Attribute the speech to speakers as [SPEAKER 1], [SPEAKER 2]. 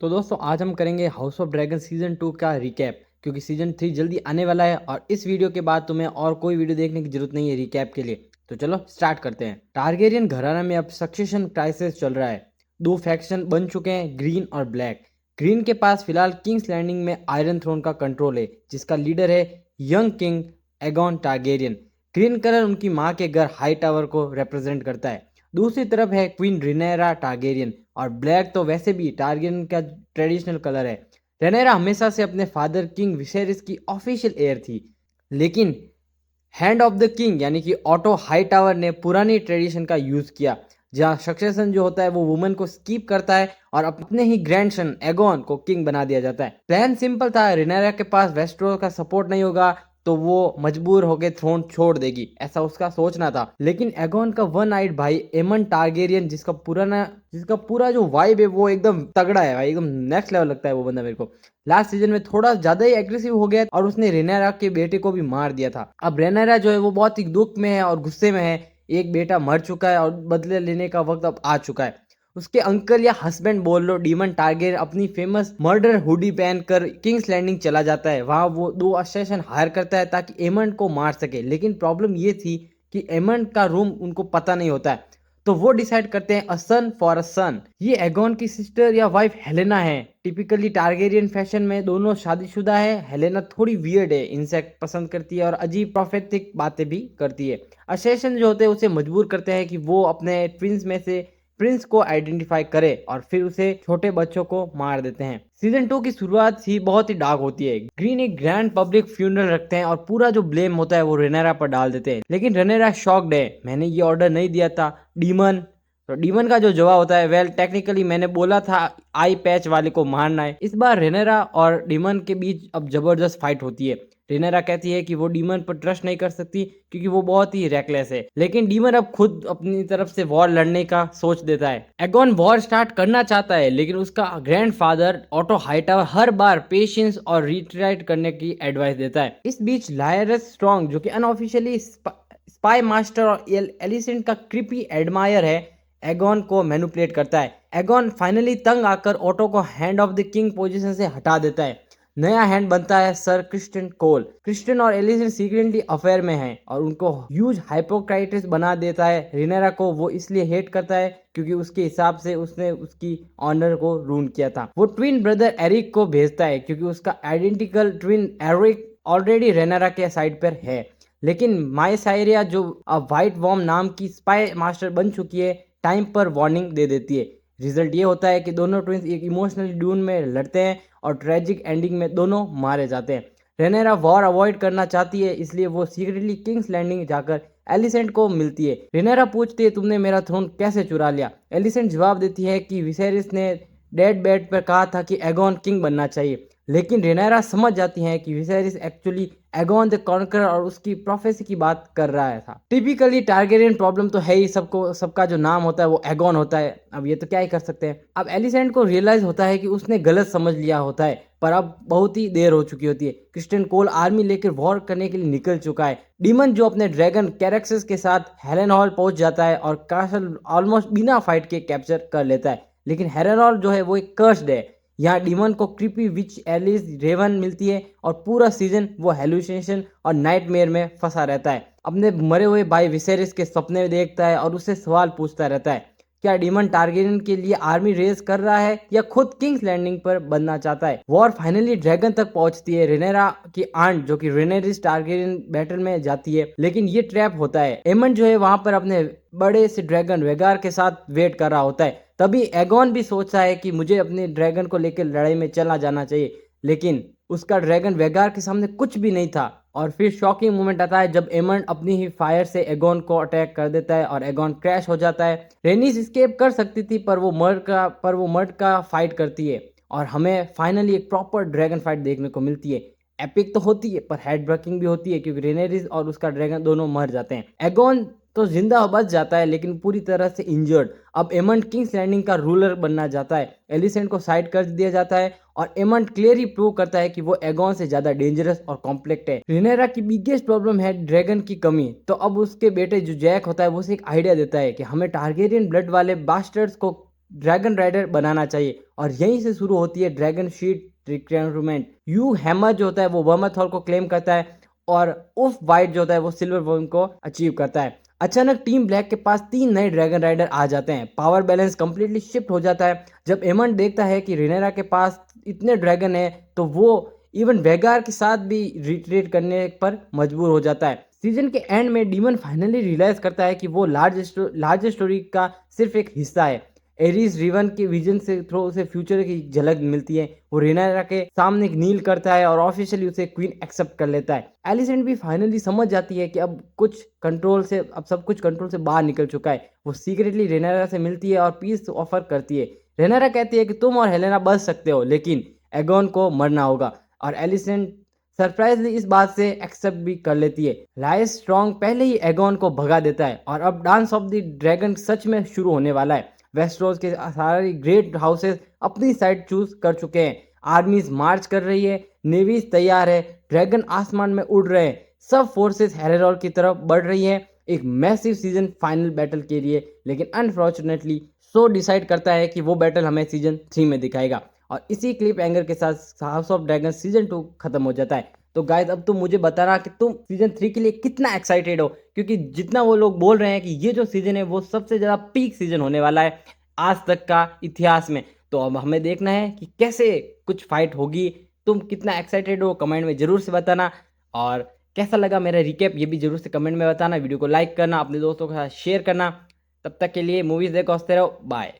[SPEAKER 1] तो दोस्तों आज हम करेंगे हाउस ऑफ ड्रैगन सीजन 2 का रिकैप, क्योंकि सीजन 3 जल्दी आने वाला है और इस वीडियो के बाद तुम्हें और कोई वीडियो देखने की जरूरत नहीं है रिकैप के लिए। तो चलो स्टार्ट करते हैं। टारगेरियन घराना में अब सक्सेशन क्राइसिस चल रहा है। दो फैक्शन बन चुके हैं, ग्रीन और ब्लैक। ग्रीन के पास फिलहाल किंग्स लैंडिंग में आयरन थ्रोन का कंट्रोल है, जिसका लीडर है young king Aegon Targaryen. Green colour उनकी माँ के घर हाई टावर को रिप्रेजेंट करता है। दूसरी तरफ है क्वीन रिनेरा टारगेरियन, और ब्लैक तो वैसे भी टारगेरियन का ट्रेडिशनल कलर है। रेनेरा हमेशा से अपने फादर किंग विसेरिस की ऑफिशियल एयर थी, लेकिन हैंड ऑफ द किंग यानी कि ऑटो हाई टावर ने पुरानी ट्रेडिशन का यूज किया, जहां सक्सेशन जो होता है वो वुमन को स्कीप करता है और अपने ही ग्रैंडसन एगोन को किंग बना दिया जाता है। प्लान सिंपल था, रिनेरा के पास वेस्टरोस का सपोर्ट नहीं होगा तो वो मजबूर होकर थ्रोन छोड़ देगी, ऐसा उसका सोचना था। लेकिन एगोन का वन आइड भाई एमन टारगेरियन, जिसका पूरा जो वाइब है वो एकदम तगड़ा है भाई, एकदम नेक्स्ट लेवल लगता है वो बंदा मेरे को। लास्ट सीजन में थोड़ा ज्यादा ही एग्रेसिव हो गया और उसने रेनेरा के बेटे को भी मार दिया था। अब रेनेरा जो है वो बहुत ही दुख में है और गुस्से में है। एक बेटा मर चुका है और बदले लेने का वक्त अब आ चुका है। उसके अंकल या हस्बैंड बोल लो, डीमन टारगेरियन अपनी फेमस मर्डर हुडी पहनकर किंग्स लैंडिंग चला जाता है। वहां वो दो असेसन हायर करता है ताकि एमंड को मार सके। लेकिन प्रॉब्लम ये थी कि एमंड का रूम उनको पता नहीं होता है, तो वो डिसाइड करते हैं अ सन फॉर अ सन। ये एगोन की सिस्टर या वाइफ हेलेना है। टिपिकली टारगेरियन फैशन में दोनों शादीशुदा है। हेलेना थोड़ी वियर्ड है, इंसेक्ट पसंद करती है और अजीब प्रोफेटिक बातें भी करती है। असेसन जो होते हैं उसे मजबूर करते हैं कि वो अपने ट्विंस में से प्रिंस को आइडेंटिफाई करे और फिर उसे छोटे बच्चों को मार देते हैं। सीजन 2 की शुरुआत ही बहुत ही डार्क होती है। ग्रीन एक ग्रैंड पब्लिक फ्यूनरल रखते हैं और पूरा जो ब्लेम होता है वो रेनेरा पर डाल देते हैं। लेकिन रेनेरा शॉक्ड है, मैंने ये ऑर्डर नहीं दिया था डीमन। तो डीमन का जो जवाब होता है, वेल टेक्निकली मैंने बोला था आई पैच वाले को मारना है। इस बार रेनेरा और डीमन के बीच अब जबरदस्त फाइट होती है। रेनेरा कहती है कि वो डीमन पर ट्रस्ट नहीं कर सकती क्योंकि वो बहुत ही रेकलेस है, लेकिन डीमन अब खुद अपनी तरफ से वॉर लड़ने का सोच देता है। एगोन वॉर स्टार्ट करना चाहता है, लेकिन उसका ग्रैंडफादर ऑटो हाईटावर हर बार पेशेंस और रिट्राइट करने की एडवाइस देता है। इस बीच लायरस स्ट्रॉन्ग, जो कि अनऑफिशियली स्पाई मास्टर और एलिसेंट का क्रिपी एडमायर है, एगोन को मैनिपुलेट करता है। एगोन फाइनली तंग आकर ऑटो को hand of the king position से हटा देता है। नया हैंड बनता है सर क्रिस्टियन कोल। क्रिस्टियन और एलिसन सीक्रेटली अफेयर में हैं और उनको ह्यूज हाइपोक्राइटिस बना देता है। रिनेरा को वो इसलिए हेट करता है क्योंकि उसके हिसाब से उसने उसकी ऑनर को रून किया था। वो ट्विन ब्रदर एरिक को भेजता है क्योंकि उसका आइडेंटिकल ट्विन एरिक ऑलरेडी रेनेरा के साइड पर है। लेकिन माइसाइरिया, जो व्हाइट वॉर्म नाम की स्पाई मास्टर बन चुकी है, टाइम पर वार्निंग दे देती है। रिजल्ट ये होता है कि दोनों ट्विंस एक इमोशनल ड्यून में लड़ते हैं और ट्रेजिक एंडिंग में दोनों मारे जाते हैं। रेनेरा वॉर अवॉइड करना चाहती है, इसलिए वो सीक्रेटली किंग्स लैंडिंग जाकर एलिसेंट को मिलती है। रेनेरा पूछती है तुमने मेरा थ्रोन कैसे चुरा लिया। एलिसेंट जवाब देती है कि विसेरिस ने डेड बेड पर कहा था कि एगोन किंग बनना चाहिए। लेकिन रेनेरा समझ जाती है कि Viserys actually Aegon the conqueror और उसकी प्रोफेसी की बात कर रहा था। टिपिकली टारगेरियन प्रॉब्लम तो है ही, सबका जो नाम होता है वो एगोन होता है। अब ये तो क्या ही कर सकते हैं। अब एलिसेंट को रियलाइज होता है कि उसने गलत समझ लिया होता है, पर अब बहुत ही देर हो चुकी होती है। क्रिस्टियन कोल आर्मी लेकर वॉर करने के लिए निकल चुका है। डीमन जो अपने ड्रैगन कैरेक्सस के साथ हेलेन हॉल पहुंच जाता है और कासल ऑलमोस्ट बिना फाइट के कैप्चर कर लेता है। लेकिन हेलेन हॉल जो है वो एक कर्स्ड है। यहाँ डीमन को क्रीपी विच एलिस रेवन मिलती है और पूरा सीजन वो हेलुसिनेशन और नाइटमेयर में फंसा रहता है। अपने मरे हुए भाई विसेरिस के सपने देखता है और उससे सवाल पूछता रहता है, क्या डीमन टारगेरियन के लिए आर्मी रेस कर रहा है या खुद किंग्स लैंडिंग पर बनना चाहता है। वॉर फाइनली ड्रैगन तक पहुंचती है। रेनेरा की आंट, जो कि रेनेरिस टारगेरियन बैटल में जाती है, लेकिन ये ट्रैप होता है। एमन जो है वहां पर अपने बड़े से ड्रैगन वेगार के साथ वेट कर रहा होता है। तभी एगोन भी सोचता है कि मुझे अपने ड्रैगन को लेकर लड़ाई में चला जाना चाहिए, लेकिन उसका ड्रैगन वेगार के सामने कुछ भी नहीं था। और फिर शॉकिंग मोमेंट आता है जब एमंड अपनी ही फायर से एगोन को अटैक कर देता है और एगोन क्रैश हो जाता है। रेनिस एस्केप कर सकती थी, पर वो मर्ड का फाइट करती है और हमें फाइनली एक प्रॉपर ड्रैगन फाइट देखने को मिलती है। एपिक तो होती है पर हेड ब्रेकिंग भी होती है क्योंकि रेनेरिस और उसका ड्रैगन दोनों मर जाते हैं। एगोन तो जिंदा बच जाता है लेकिन पूरी तरह से इंजर्ड। अब एमंड किंग्स लैंडिंग का रूलर बनना जाता है। एलिसेंट को साइड कर दिया जाता है और एमंड क्लियरली प्रूव करता है कि वो एगोन से ज्यादा डेंजरस और कॉम्प्लेक्ट है। रिनेरा की बिगेस्ट प्रॉब्लम है ड्रैगन की कमी, तो अब उसके बेटे जो जैक होता है वो उसे एक आइडिया देता है कि हमें टारगेरियन ब्लड वाले बास्टर्ड्स को ड्रैगन राइडर बनाना चाहिए। और यहीं से शुरू होती है dragon sheet recruitment. You hammer जो होता है वो वर्मथॉल को क्लेम करता है और उफ वाइट जो होता है वो सिल्वर वर्म को अचीव करता है। अचानक टीम ब्लैक के पास 3 नए ड्रैगन राइडर आ जाते हैं। पावर बैलेंस कंप्लीटली शिफ्ट हो जाता है। जब एमंड देखता है कि रिनेरा के पास इतने ड्रैगन है तो वो इवन वेगार के साथ भी रिट्रीट करने पर मजबूर हो जाता है। सीजन के एंड में डीमन फाइनली रियलाइज करता है कि वो लार्ज स्टोरी का सिर्फ एक हिस्सा है। एरिस रिवन के विजन से थ्रू उसे फ्यूचर की झलक मिलती है। वो रेनारा के सामने नील करता है और ऑफिशियली उसे क्वीन एक्सेप्ट कर लेता है। एलिसेंट भी फाइनली समझ जाती है कि अब सब कुछ कंट्रोल से बाहर निकल चुका है। वो सीक्रेटली रेनारा से मिलती है और पीस ऑफर करती है। रेनारा कहती है कि तुम और हेलेना बच सकते हो लेकिन एगोन को मरना होगा। और एलिसेंट सरप्राइजली इस बात से एक्सेप्ट भी कर लेती है। लाइस स्ट्रॉन्ग पहले ही एगोन को भगा देता है और अब डांस ऑफ द ड्रैगन सच में शुरू होने वाला है। वेस्टरोज के सारे ग्रेट हाउसेस अपनी साइड चूज कर चुके हैं। आर्मीज मार्च कर रही है, नेवीज तैयार है, ड्रैगन आसमान में उड़ रहे हैं। सब फोर्सेस हेरेरोल की तरफ बढ़ रही हैं एक मैसिव सीजन फाइनल बैटल के लिए। लेकिन अनफॉर्चुनेटली शो डिसाइड करता है कि वो बैटल हमें सीजन 3 में दिखाएगा। और इसी क्लिप एंगर के साथ हाउस ऑफ ड्रैगन सीजन 2 खत्म हो जाता है। तो गाइस अब तुम मुझे बताना कि तुम सीजन 3 के लिए कितना एक्साइटेड हो, क्योंकि जितना वो लोग बोल रहे हैं कि ये जो सीजन है वो सबसे ज़्यादा पीक सीजन होने वाला है आज तक का इतिहास में। तो अब हमें देखना है कि कैसे कुछ फाइट होगी। तुम कितना एक्साइटेड हो कमेंट में ज़रूर से बताना। और कैसा लगा मेरा रिकेप ये भी ज़रूर से कमेंट में बताना। वीडियो को लाइक करना, अपने दोस्तों के साथ शेयर करना। तब तक के लिए मूवीज़ देखो, हंसते रहो, बाय।